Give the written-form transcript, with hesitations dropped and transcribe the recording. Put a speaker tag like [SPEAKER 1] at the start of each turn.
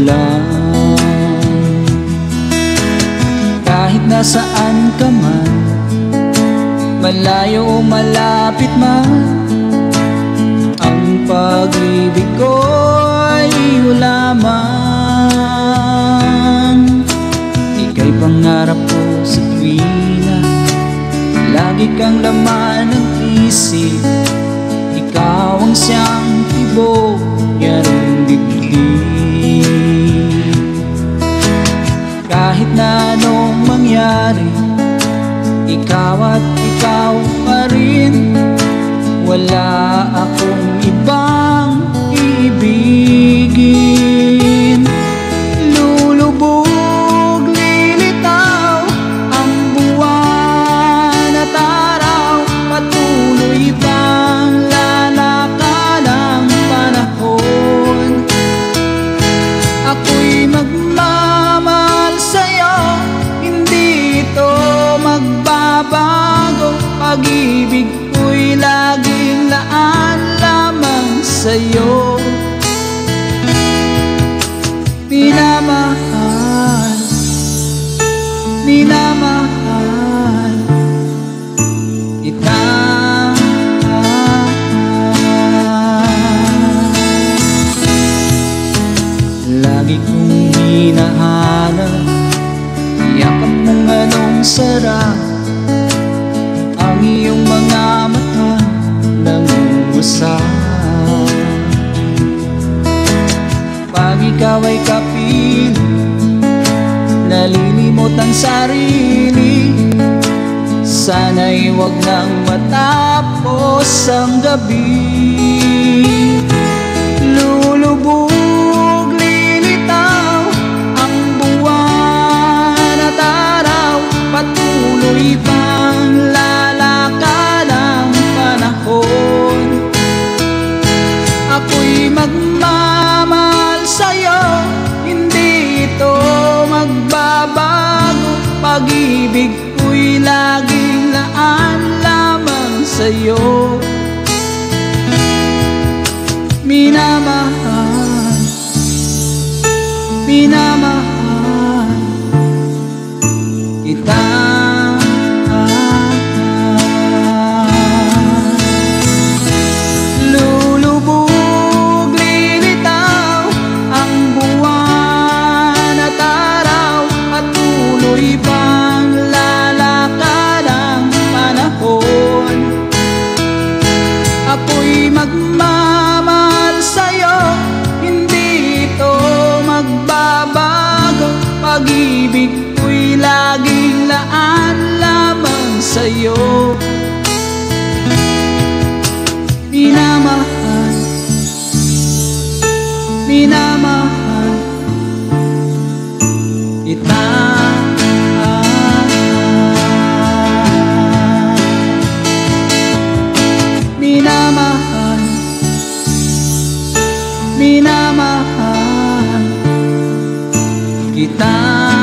[SPEAKER 1] lang. Kahit nasaan ka man, malayo o malapit man, ang pag-ibig ko'y iyo lamang. Ika'y pangarap ko sa tuwina, lagi kang laman ng isip. Ikaw ang siyang tibok ng dibdib. Kahit na anong mangyari, ikaw at ikaw pa rin. Wala akong ibang iibigin. Lulubog, lilitaw ang buwan at araw, patuloy bang lalakad ang panahon. Ako'y magmamahal sa'yo, hindi ito magbabago. Pag-ibig ko'y laging laan lamang sa'yo. Minamahal, minamahal kita. Lagi kong hinahanap yakap mong anong sarap, ang iyong mga mata nangungusap. Pag ikaw ay kapiling, nalilimot ang sarili. Sana'y huwag nang matapos ang gabi. Lulubog, lilitaw ang buwan at araw, patuloy bang lalakad ang panahon. Ako'y magmamahal sa'yo, hindi ito magbabago. Pag-ibig ko'y laging laan lamang sa'yo. Minamahal, minamahal kita. Lulubog, lilitaw ang buwan at araw, patuloy bang lalakad ang panahon. Ako'y magmamahal sa'yo, hindi ito magbabago. Pag-ibig ko'y laging laan lamang sa'yo. Minamahal, minamahal kita. Minamahal, minamahal kita.